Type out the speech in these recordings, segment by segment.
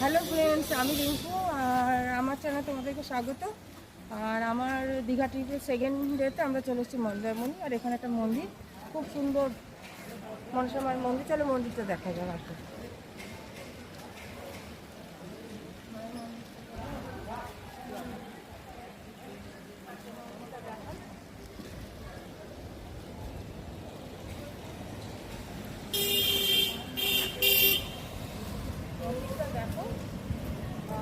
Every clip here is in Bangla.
হ্যালো ফ্রেন্ডস, আমি রিঙ্কু আর আমার চ্যানেলে তোমাদেরকে স্বাগত। আর আমার দীঘা ট্রিপের সেকেন্ড ডেতে আমরা চলে এসেছি মন্দারমণি। আর এখানে একটা মন্দির, খুব সুন্দর মনসামার মন্দির। চলো মন্দিরটা দেখা যাক। আর দেখো,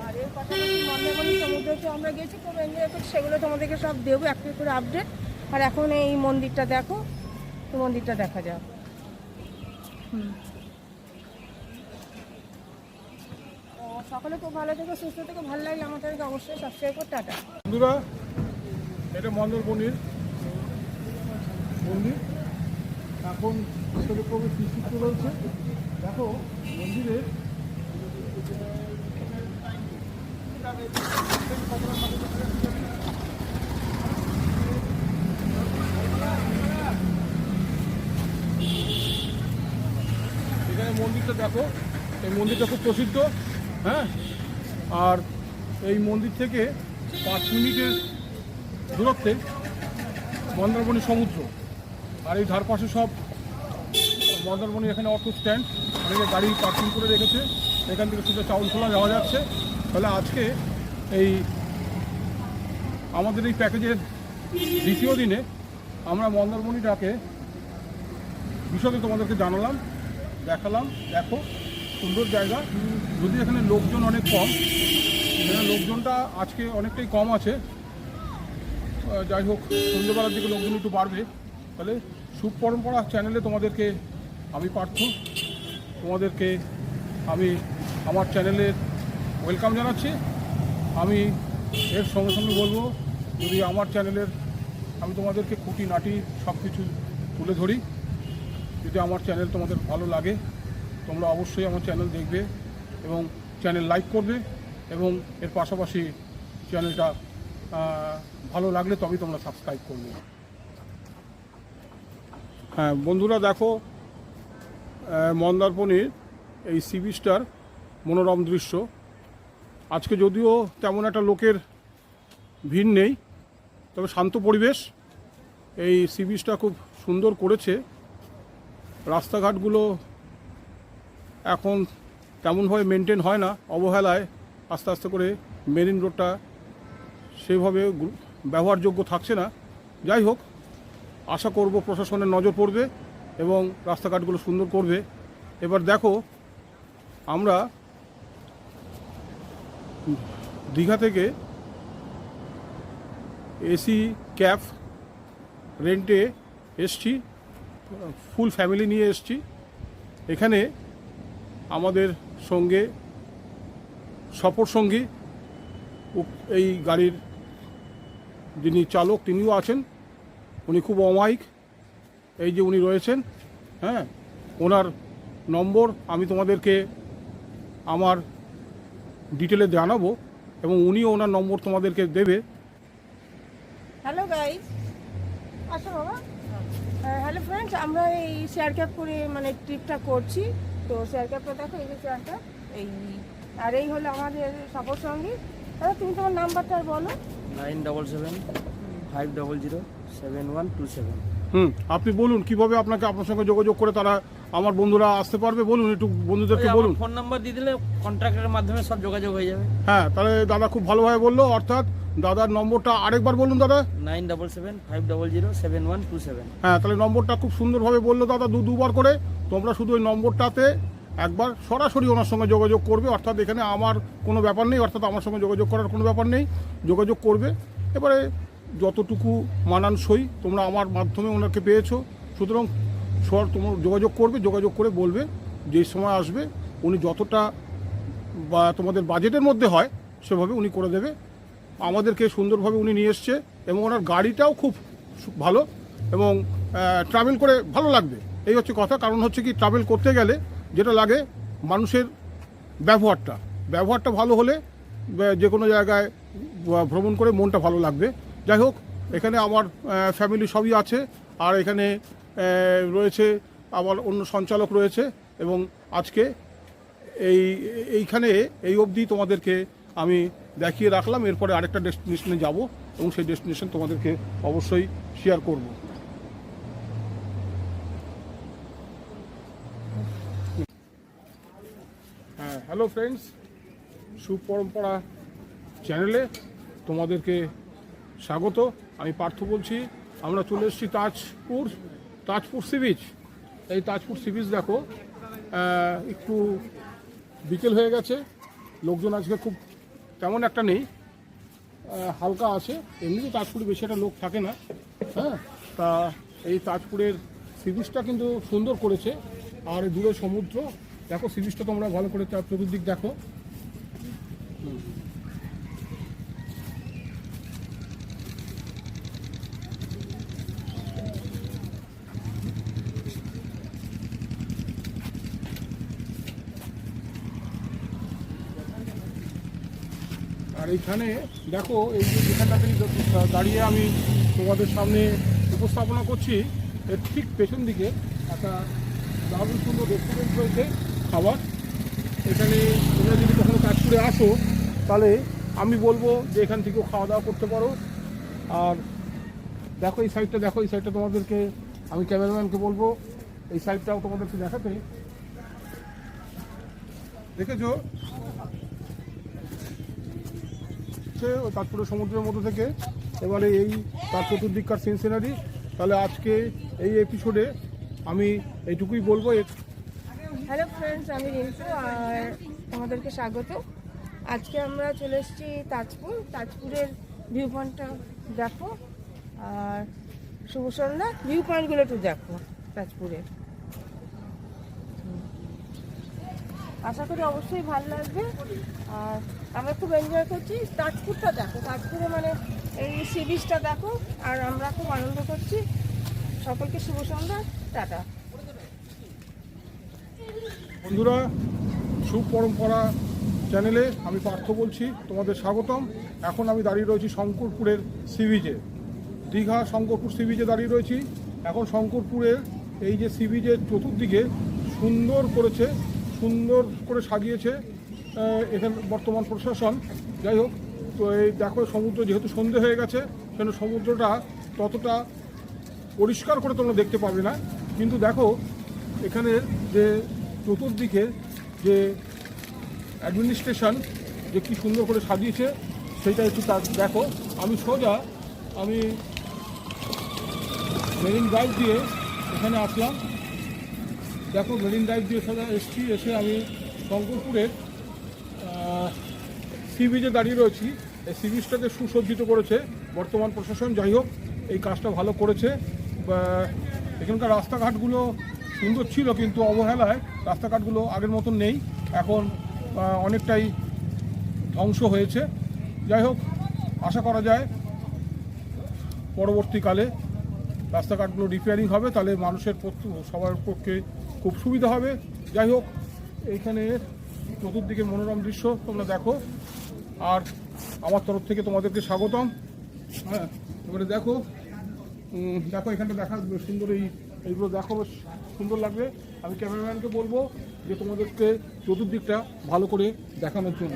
আর এর পাশাপাশি মন্দারমণি সমুদ্রতে আমরা গেছি, খুব এনজয় করছি, সেগুলো তোমাদেরকে সব দেবো একটা করে আপডেট। আর এখন এই মন্দিরটা দেখো, তো মন্দিরটা দেখা যাক। সকলে খুব ভালো থেকো, সুস্থ থেকো। ভালো লাগলে আমাদেরকে অবশ্যই সাবস্ক্রাইব করো। টাটা বন্ধুরা, এটা মন্দারমণির মন্দির। এখন ভিতরে প্রবেশ নিষিদ্ধ রয়েছে। দেখো মন্দিরে এখানে মন্দিরটা দেখো, এই মন্দিরটা খুব প্রসিদ্ধ। হ্যাঁ, আর এই মন্দির থেকে 5 মিনিটের দূরত্বে মন্দারমণি সমুদ্র। আর এই ধারপাশে সব মন্দারমণি, এখানে অটো স্ট্যান্ড, অনেকে গাড়ি পার্কিং করে রেখেছে। এখান থেকে শুধু চাউলখোলা যাওয়া যাচ্ছে। তাহলে আজকে এই আমাদের এই প্যাকেজের দ্বিতীয় দিনে আমরা মন্দারমণিটাকে বিশদে তোমাদেরকে জানালাম, দেখালাম। দেখো সুন্দর জায়গা, যদি এখানে লোকজন অনেক কম, এখানে লোকজনটা আজকে অনেকটাই কম আছে। যাই হোক, সন্ধ্যেবেলার দিকে লোকজন একটু বাড়বে। তাহলে সুপরম্পরা চ্যানেলে তোমাদেরকে আমি পার্থ, তোমাদেরকে আমি আমার চ্যানেলে ওয়েলকাম জানাচ্ছি। আমি এর সঙ্গে সঙ্গে বলবো, যদি আমার চ্যানেলের আমি তোমাদেরকে খুঁটিনাটি সব কিছু তুলে ধরি। যদি আমার চ্যানেল তোমাদের ভালো লাগে, তোমরা অবশ্যই আমার চ্যানেল দেখবে এবং চ্যানেল লাইক করবে, এবং এর পাশাপাশি চ্যানেলটা ভালো লাগলে তবেই তোমরা সাবস্ক্রাইব করবে। হ্যাঁ বন্ধুরা, দেখো মন্দারমণির এই সি বিচটার মনোরম দৃশ্য। আজকে যদিও তেমন একটা লোকের ভিড় নেই, তবে শান্ত পরিবেশ। এই সি বিচটা খুব সুন্দর করেছে। রাস্তাঘাটগুলো এখন তেমনভাবে মেনটেন হয় না, অবহেলায় আস্তে আস্তে করে মেরিন রোডটা সেভাবে ব্যবহারযোগ্য থাকছে না। যাই হোক, আশা করব প্রশাসনের নজর পড়বে এবং রাস্তাঘাটগুলো সুন্দর করবে। এবার দেখো, আমরা দীঘা থেকে এসি ক্যাব রেন্টে এসছি, ফুল ফ্যামিলি নিয়ে এসছি। এখানে আমাদের সঙ্গে সফর সঙ্গী এই গাড়ির যিনি চালক তিনিও আছেন। উনি খুব অমায়িক, এই যে উনি রয়েছেন। হ্যাঁ, ওনার নম্বর আমি তোমাদেরকে আমার ডিটেলে জানাবো এবং উনিও ওনার নম্বর তোমাদেরকে দেবে। হ্যালো গাইস, আসো বাবা। হ্যালো ফ্রেন্ডস, আমরা এই শেয়ার ক্যাব করে মানে ট্রিপটা করছি। তো শেয়ার ক্যাবটা দেখো, এই যে শেয়ারটা, এই আর এই হলো আমাদের সফর সঙ্গী। দাদা, তুমি তোমার নাম্বারটা বলো। 9775007127। আপনি বলুন কিভাবে আপনার সঙ্গে যোগাযোগ করে তারা আমার বন্ধুরা আসতে পারবে। বলুন, একটু বন্ধুদেরকে বলুন। ফোন নাম্বার দিয়ে দিলে কন্ট্রাক্টের মাধ্যমে সব যোগাযোগ হয়ে যাবে। হ্যাঁ, তাহলে দাদা খুব ভালোভাবে বললো। অর্থাৎ দাদার নম্বরটা আরেকবার বলুন দাদা। 9775007127। হ্যাঁ, তাহলে নম্বরটা খুব সুন্দরভাবে বললো দাদা, দুবার করে। তোমরা শুধু ওই নম্বরটাতে একবার সরাসরি ওনার সঙ্গে যোগাযোগ করবে। অর্থাৎ এখানে আমার কোনো ব্যাপার নেই, অর্থাৎ আমার সঙ্গে যোগাযোগ করার কোনো ব্যাপার নেই, যোগাযোগ করবে। এবারে যতটুকু মানানসই তোমরা আমার মাধ্যমে ওনাকে পেয়েছো, সুতরাং তোমরা যোগাযোগ করবে, যোগাযোগ করে বলবে যেই সময় আসবে উনি যতটা বা তোমাদের বাজেটের মধ্যে হয় সেভাবে উনি করে দেবে। আমাদেরকে সুন্দরভাবে উনি নিয়ে এসছে এবং ওনার গাড়িটাও খুব ভালো এবং ট্রাভেল করে ভালো লাগবে, এই হচ্ছে কথা। কারণ হচ্ছে কি, ট্রাভেল করতে গেলে যেটা লাগে মানুষের ব্যবহারটা ভালো হলে যে কোনো জায়গায় ভ্রমণ করে মনটা ভালো লাগবে। যাই হোক, এখানে আমার ফ্যামিলি সবই আছে। আর এখানে রয়েছে আমার অন্য সঞ্চালক রয়েছে এবং আজকে এইখানে এই অবধি তোমাদেরকে আমি দেখিয়ে রাখলাম। এরপরে আরেকটা ডেস্টিনেশনে যাব এবং সেই ডেস্টিনেশন তোমাদেরকে অবশ্যই শেয়ার করব। হ্যাঁ, হ্যালো ফ্রেন্ডস, সুপরম্পরা চ্যানেলে তোমাদেরকে স্বাগত। আমি পার্থ বলছি। আমরা চলে এসেছি তাজপুর সি বিচ। এই তাজপুর সি বিচ দেখো, একটু বিকেল হয়ে গেছে, লোকজন আজকে খুব তেমন একটা নেই, হালকা আছে। এমনিতে তাজপুরে বেশি একটা লোক থাকে না। হ্যাঁ, তা এই তাজপুরের সি বিচটা কিন্তু সুন্দর করেছে। আর দূরে সমুদ্র দেখো, সি বিচটা তোমরা ভালো করে চতুর্দিক দেখো। আর এইখানে দেখো, এই যে যেখানটাতে দাঁড়িয়ে আমি তোমাদের সামনে উপস্থাপনা করছি, এর ঠিক পেছন দিকে একটা দারুণ সুন্দর রেস্টুরেন্ট রয়েছে খাবার। এখানে তোমরা যদি কখনো তাজপুরে আসো তাহলে আমি বলবো যে এখান থেকেও খাওয়া দাওয়া করতে পারো। আর দেখো এই সাইডটা, দেখো এই সাইডটা তোমাদেরকে আমি ক্যামেরাম্যানকে বলবো এই সাইডটাও তোমাদেরকে দেখাতে। দেখেছো তাজপুরের সমুদ্রের মধ্যে থেকে এবারে এই তার চতুর্দিককার সিন সিনারি। তাহলে আজকে এই এপিসোডে আমি এইটুকুই বলবো। হ্যালো ফ্রেন্ডস, আমি রিন্টু আর তোমাদেরকে স্বাগত। আজকে আমরা চলে এসেছি তাজপুরের ভিউ পয়েন্টটা দেখো আর শুভ সন্ধ্যা ভিউ পয়েন্টগুলো একটু দেখো তাজপুরের। আশা করি অবশ্যই ভালো লাগবে। আর আমরা খুব এনজয় করছি। তাজপুরটা দেখো, তাজপুরে মানে এই সি বিচটা দেখো, আর আমরা খুব আনন্দ করছি। সকলকে শুভ সন্ধ্যা, টাটা। বন্ধুরা, সুপরম্পরা চ্যানেলে আমি পার্থ বলছি, তোমাদের স্বাগতম। এখন আমি দাঁড়িয়ে রয়েছি শঙ্করপুরের সি বিচে, দীঘা শঙ্করপুর সি বিচে দাঁড়িয়ে রয়েছি। এখন শঙ্করপুরের এই যে সি বিচের চতুর্দিকে সুন্দর করে সাজিয়েছে এখানে বর্তমান প্রশাসন। যাই হোক, তো এই দেখো সমুদ্র যেহেতু সন্ধে হয়ে গেছে, সেজন্য সমুদ্রটা ততটা পরিষ্কার করে তোমরা দেখতে পাবে না, কিন্তু দেখো এখানে যে চতুর্দিকে যে অ্যাডমিনিস্ট্রেশন যে কি সুন্দর করে সাজিয়েছে সেটা একটু দেখো। আমি মেরিন ড্রাইভ দিয়ে এখানে আসলাম। দেখো মেরিন ড্রাইভ দিয়ে এসে আমি শঙ্করপুরের সি বিচে দাঁড়িয়ে রয়েছি। এই সি বিচটাকে সুসজ্জিত করেছে বর্তমান প্রশাসন। যাই হোক, এই কাজটা ভালো করেছে। এখানকার রাস্তাঘাটগুলো সুন্দর ছিল, কিন্তু অবহেলায় রাস্তাঘাটগুলো আগের মতন নেই, এখন অনেকটাই ধ্বংস হয়েছে। যাই হোক, আশা করা যায় পরবর্তীকালে রাস্তাঘাটগুলো রিপেয়ারিং হবে, তাহলে মানুষের সবার পক্ষে খুব সুবিধা হবে। যাই হোক, এইখানে চতুর্দিকে মনোরম দৃশ্য তোমরা দেখো। আর আমার তরফ থেকে তোমাদেরকে স্বাগতম। হ্যাঁ, এবারে দেখো এখানটা দেখা সুন্দর, এইগুলো দেখো, বেশ সুন্দর লাগবে। আমি ক্যামেরাম্যানকে বলবো যে তোমাদেরকে চতুর্দিকটা ভালো করে দেখানোর জন্য।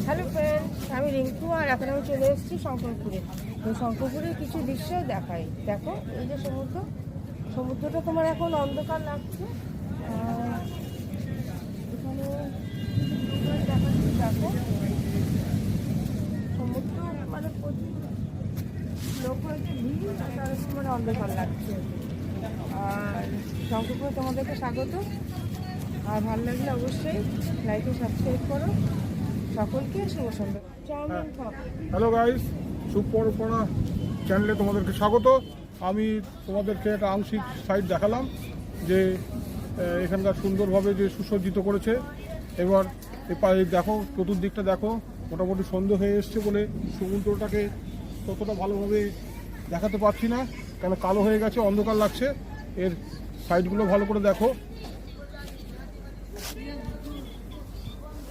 হ্যালো ফ্রেন্ডস, আমি রিঙ্কু আর এখন আমি চলে এসেছি শঙ্করপুরে। তো শঙ্করপুরের কিছু দৃশ্য দেখাই। দেখো এই যে সমুদ্রটা তোমার এখন অন্ধকার লাগছে। এখানে দেখাচ্ছি, দেখো সমুদ্র মানে প্রচুর লোক হয়েছে, ভিড়, তার মানে অন্ধকার লাগছে। আর শঙ্করপুরে তোমাদেরকে স্বাগত। আর ভালো লাগলে অবশ্যই লাইক ও সাবস্ক্রাইব করো। সকলকে শুভ সন্ধ্যা। হ্যালো গাইস, সুপরম্পরা চ্যানেলে তোমাদেরকে স্বাগত। আমি তোমাদেরকে একটা আংশিক সাইড দেখালাম যে এখানকার সুন্দরভাবে যে সুসজ্জিত করেছে। এবার দেখো চতুর্দিকটা দেখো, মোটামুটি সন্ধ্যে হয়ে এসছে বলে সমুদ্রটাকে ততটা ভালোভাবে দেখাতে পারছি না, কেন কালো হয়ে গেছে, অন্ধকার লাগছে। এর সাইডগুলো ভালো করে দেখো।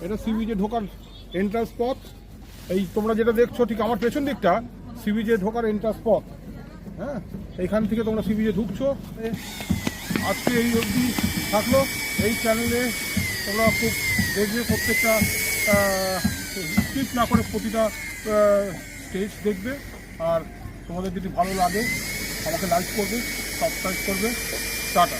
এটা সি বিচে ঢোকার এন্ট্রান্স পথ। এই তোমরা যেটা দেখছো ঠিক আমার পেছন দিকটা সি বিচে ঢোকার এন্ট্রান্স পথ। হ্যাঁ, এইখান থেকে তোমরা সি বিচে ঢুকছো। আজকে এই অবধি থাকলো। এই চ্যানেলে তোমরা খুব দেখবে প্রত্যেকটা স্কিপ না করে প্রতিটা স্টেজ দেখবে। আর তোমাদের যদি ভালো লাগে আমাকে লাইক করবে, সাবস্ক্রাইব করবে। টাটা।